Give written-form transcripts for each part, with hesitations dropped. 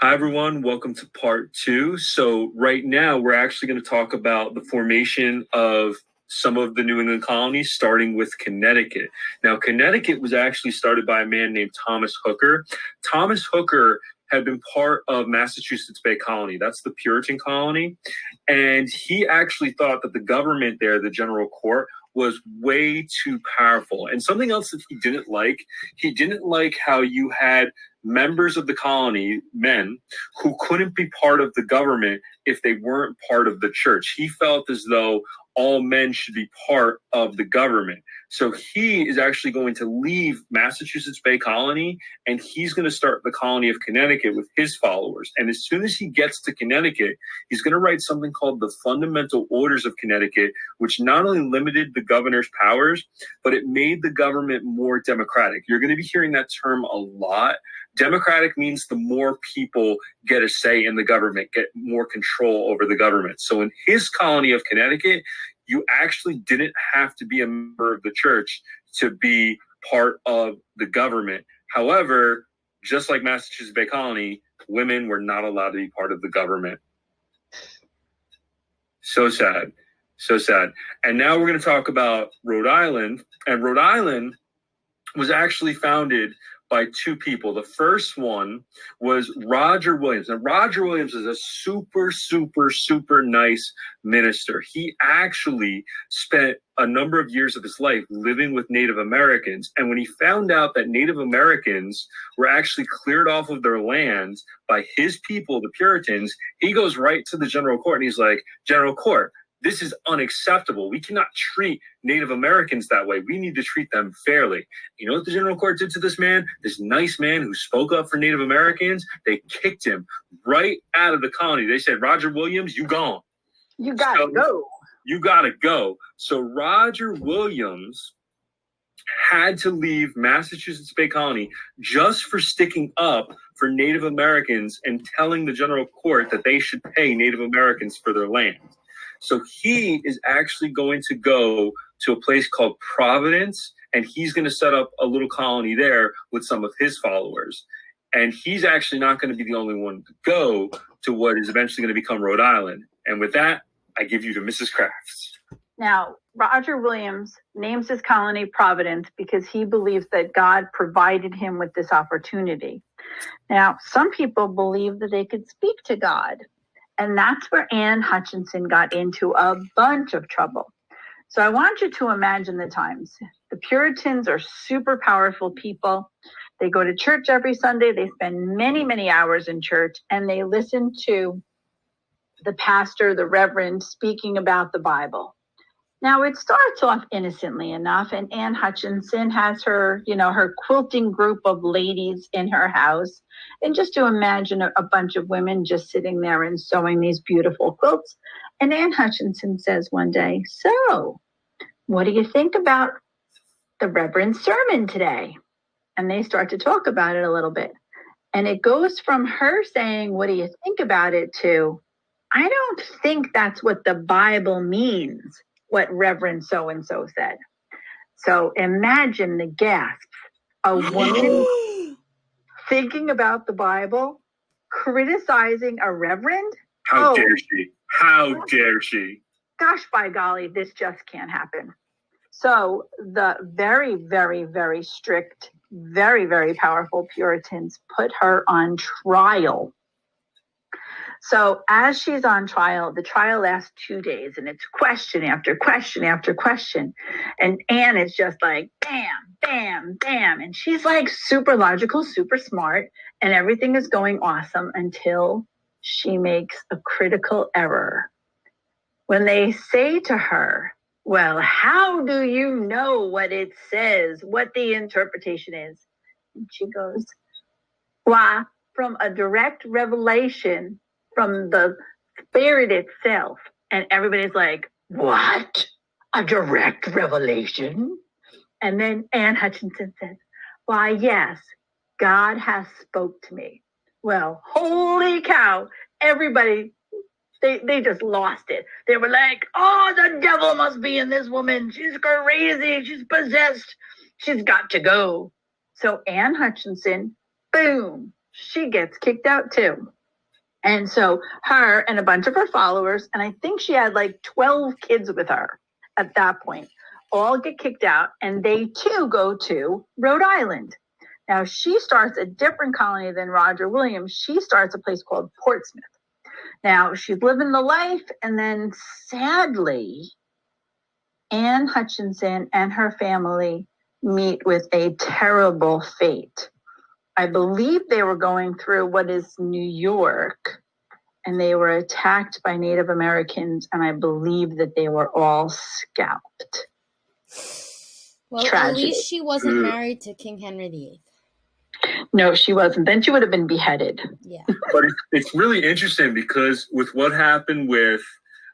Hi, everyone. Welcome to part two. So right now, we're actually going to talk about the formation of some of the New England colonies, starting with Connecticut. Now, Connecticut was actually started by a man named Thomas Hooker. Thomas Hooker had been part of Massachusetts Bay Colony. That's the Puritan colony. And he actually thought that the government there, the general court, was way too powerful. And something else that he didn't like how you had members of the colony, men, who couldn't be part of the government if they weren't part of the church. He felt as though all men should be part of the government. So he is actually going to leave Massachusetts Bay Colony, and he's going to start the colony of Connecticut with his followers. And as soon as he gets to Connecticut, he's going to write something called the Fundamental Orders of Connecticut, which not only limited the governor's powers, but it made the government more democratic. You're going to be hearing that term a lot. Democratic means the more people get a say in the government, get more control over the government. So in his colony of Connecticut, you actually didn't have to be a member of the church to be part of the government. However, just like Massachusetts Bay Colony, women were not allowed to be part of the government. So sad. So sad. And now we're going to talk about Rhode Island. And Rhode Island was actually founded by two people. The first one was Roger Williams. And Roger Williams is a super, super, super nice minister. He actually spent a number of years of his life living with Native Americans. And when he found out that Native Americans were actually cleared off of their lands by his people, the Puritans, he goes right to the General Court and he's like, General Court, this is unacceptable. We cannot treat Native Americans that way. We need to treat them fairly. You know what the General Court did to this man? This nice man who spoke up for Native Americans? They kicked him right out of the colony. They said, Roger Williams, you gone. You gotta go. You gotta go. So Roger Williams had to leave Massachusetts Bay Colony just for sticking up for Native Americans and telling the General Court that they should pay Native Americans for their land. So he is actually going to go to a place called Providence, and he's going to set up a little colony there with some of his followers. And he's actually not going to be the only one to go to what is eventually going to become Rhode Island. And with that, I give you to Mrs. Crafts. Now, Roger Williams names his colony Providence because he believes that God provided him with this opportunity. Now, some people believe that they could speak to God. And that's where Anne Hutchinson got into a bunch of trouble. So I want you to imagine the times. The Puritans are super powerful people. They go to church every Sunday. They spend many, many hours in church, and they listen to the pastor, the reverend, speaking about the Bible. Now, it starts off innocently enough, and Anne Hutchinson has her, her quilting group of ladies in her house. And just to imagine a bunch of women just sitting there and sewing these beautiful quilts. And Anne Hutchinson says one day, so what do you think about the Reverend's sermon today? And they start to talk about it a little bit. And it goes from her saying, what do you think about it, to, I don't think that's what the Bible means, what Reverend so-and-so said. So imagine the gasps. A woman thinking about the Bible, criticizing a reverend? How dare she? How dare she? Gosh, by golly, this just can't happen. So the very, very, very strict, very, very powerful Puritans put her on trial. So as she's on trial, the trial lasts 2 days, and it's question after question after question. And Anne is just like, bam, bam, bam. And she's like super logical, super smart, and everything is going awesome until she makes a critical error. When they say to her, well, how do you know what it says, what the interpretation is? And she goes, why, from a direct revelation from the Spirit itself. And everybody's like, what? A direct revelation? And then Anne Hutchinson says, why, yes, God has spoke to me. Well, holy cow, everybody, they just lost it. They were like, oh, the devil must be in this woman. She's crazy. She's possessed. She's got to go. So Anne Hutchinson, boom, she gets kicked out too. And so her and a bunch of her followers, and I think she had like 12 kids with her at that point, all get kicked out, and they too go to Rhode Island. Now she starts a different colony than Roger Williams. She starts a place called Portsmouth. Now she's living the life, and then sadly, Anne Hutchinson and her family meet with a terrible fate. I believe they were going through what is New York, and they were attacked by Native Americans, and I believe that they were all scalped. Well, Tragedy. At least she wasn't married to King Henry VIII. No, she wasn't. Then she would have been beheaded. Yeah. But it's really interesting because with what happened with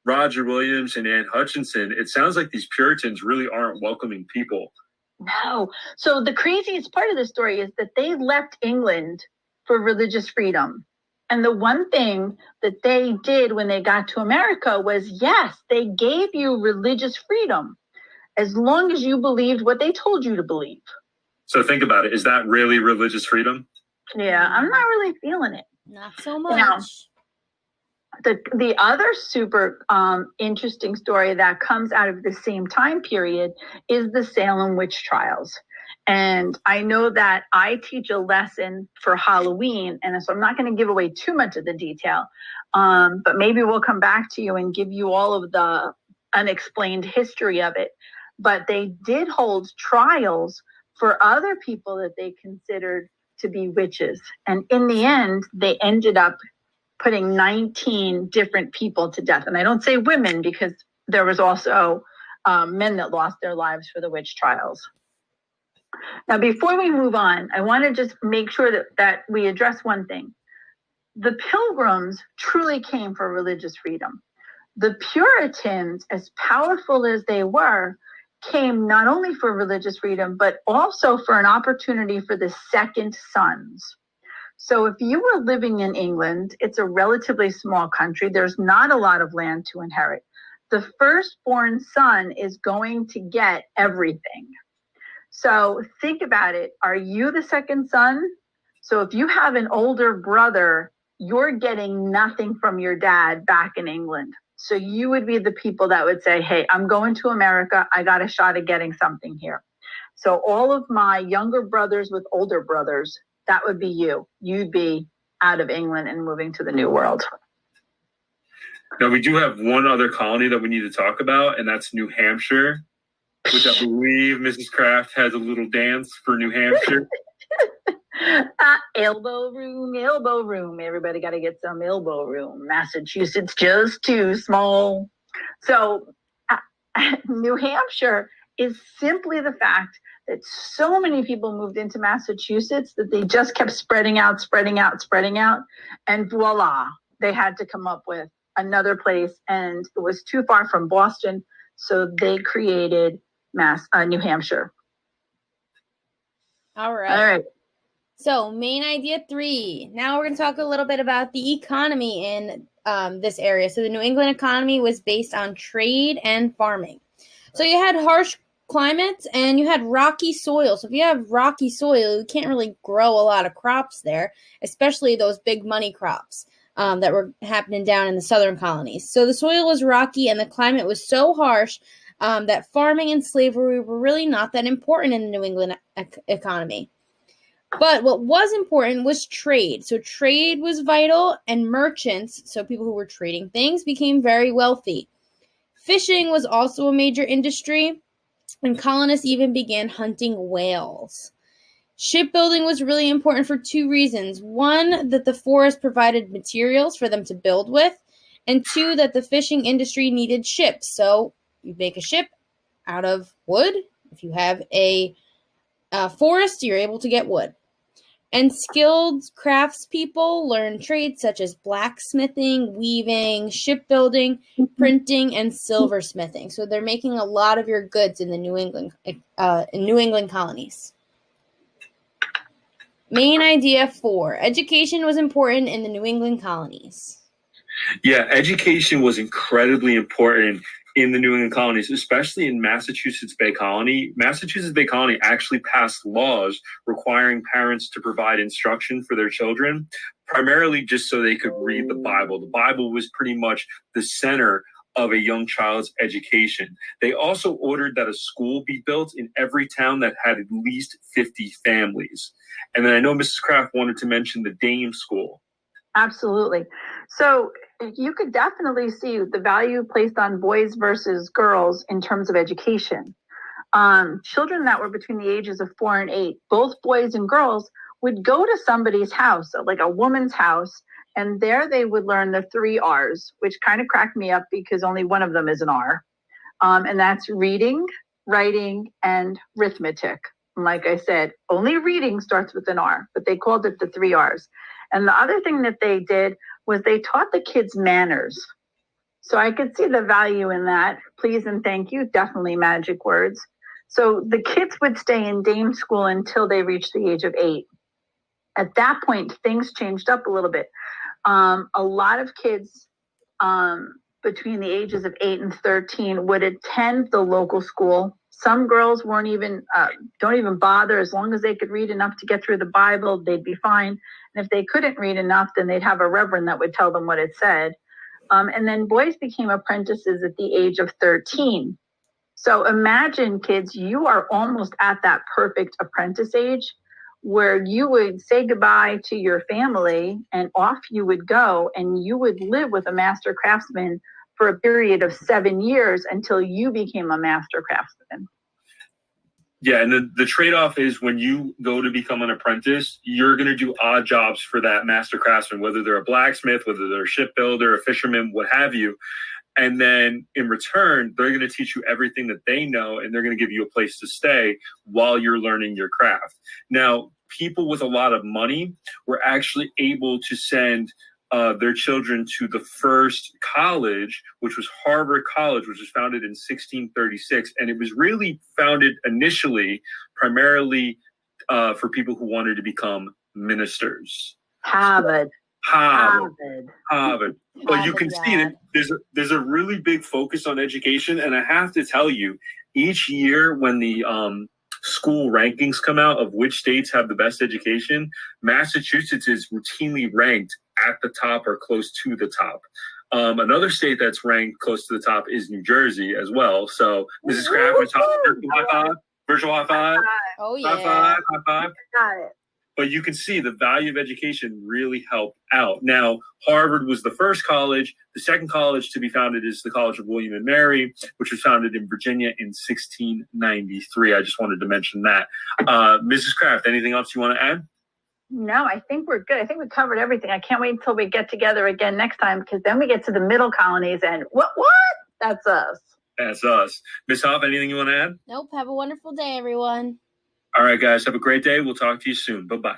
Roger Williams and Anne Hutchinson, it sounds like these Puritans really aren't welcoming people. No. So the craziest part of the story is that they left England for religious freedom. And the one thing that they did when they got to America was, yes, they gave you religious freedom as long as you believed what they told you to believe. So think about it. Is that really religious freedom? Yeah, I'm not really feeling it. Not so much. Now, the other super interesting story that comes out of the same time period is the Salem witch trials. And I know that I teach a lesson for Halloween, and so I'm not going to give away too much of the detail, but maybe we'll come back to you and give you all of the unexplained history of it. But they did hold trials for other people that they considered to be witches. And in the end, they ended up putting 19 different people to death. And I don't say women because there was also men that lost their lives for the witch trials. Now, before we move on, I want to just make sure that we address one thing. The Pilgrims truly came for religious freedom. The Puritans, as powerful as they were, came not only for religious freedom, but also for an opportunity for the second sons. So if you were living in England, it's a relatively small country. There's not a lot of land to inherit. The firstborn son is going to get everything. So think about it. Are you the second son? So if you have an older brother, you're getting nothing from your dad back in England. So you would be the people that would say, hey, I'm going to America. I got a shot at getting something here. So all of my younger brothers with older brothers, that would be you. You'd be out of England and moving to the New World. Now, we do have one other colony that we need to talk about, and that's New Hampshire, which I believe Mrs. Kraft has a little dance for New Hampshire. Elbow room, elbow room. Everybody got to get some elbow room. Massachusetts just too small. So New Hampshire is simply the fact that so many people moved into Massachusetts that they just kept spreading out. And voila, they had to come up with another place. And it was too far from Boston. So they created New Hampshire. All right. So main idea 3. Now we're going to talk a little bit about the economy in this area. So the New England economy was based on trade and farming. So you had harsh climates and you had rocky soil. So if you have rocky soil, you can't really grow a lot of crops there, especially those big money crops that were happening down in the southern colonies. So the soil was rocky and the climate was so harsh that farming and slavery were really not that important in the New England economy. But what was important was trade. So trade was vital, and merchants, so people who were trading things, became very wealthy. Fishing was also a major industry, and colonists even began hunting whales. Shipbuilding was really important for 2 reasons. 1, that the forest provided materials for them to build with, and 2, that the fishing industry needed ships. So you make a ship out of wood. If you have a forest, you're able to get wood. And skilled craftspeople learned trades such as blacksmithing, weaving, shipbuilding, printing, and silversmithing. So they're making a lot of your goods in the New England colonies. Main idea 4. Education was important in the New England colonies. Yeah, education was incredibly important in the New England colonies, especially in Massachusetts Bay Colony. Massachusetts Bay Colony actually passed laws requiring parents to provide instruction for their children, primarily just so they could read the Bible. The Bible was pretty much the center of a young child's education. They also ordered that a school be built in every town that had at least 50 families. And then I know Mrs. Kraft wanted to mention the Dame School. Absolutely. So you could definitely see the value placed on boys versus girls in terms of education. Children that were between the ages of 4 and 8, both boys and girls, would go to somebody's house, like a woman's house, and there they would learn the 3 R's, which kind of cracked me up because only one of them is an R. And that's reading, writing, and arithmetic. And like I said, only reading starts with an R, but they called it the 3 R's. And the other thing that they did was they taught the kids manners. So I could see the value in that. Please and thank you, definitely magic words. So the kids would stay in Dame School until they reached the age of 8. At that point, things changed up a little bit. A lot of kids between the ages of 8 and 13 would attend the local school. Some girls don't even bother. As long as they could read enough to get through the Bible, they'd be fine. And if they couldn't read enough, then they'd have a reverend that would tell them what it said. And then boys became apprentices at the age of 13. So imagine, kids, you are almost at that perfect apprentice age where you would say goodbye to your family and off you would go, and you would live with a master craftsman for a period of 7 years until you became a master craftsman. Yeah, and the trade-off is when you go to become an apprentice, you're going to do odd jobs for that master craftsman, whether they're a blacksmith, whether they're a shipbuilder, a fisherman, what have you. And then in return, they're going to teach you everything that they know, and they're going to give you a place to stay while you're learning your craft. Now, people with a lot of money were actually able to send their children to the first college, which was Harvard College, which was founded in 1636. And it was really founded initially primarily for people who wanted to become ministers. Harvard. But you can see that there's a really big focus on education. And I have to tell you, each year when the school rankings come out of which states have the best education, Massachusetts is routinely ranked at the top or close to the top. Another state that's ranked close to the top is New Jersey as well. So Mrs. Kraft, virtual high five. Oh yeah. High five. Got it. But you can see the value of education really helped out. Now, Harvard was the first college. The second college to be founded is the College of William and Mary, which was founded in Virginia in 1693. I just wanted to mention that. Mrs. Kraft, anything else you want to add? No, I think we're good. I think we covered everything. I can't wait until we get together again next time, because then we get to the middle colonies and what? That's us. That's us. Ms. Hoff, anything you want to add? Nope. Have a wonderful day, everyone. All right, guys. Have a great day. We'll talk to you soon. Bye-bye.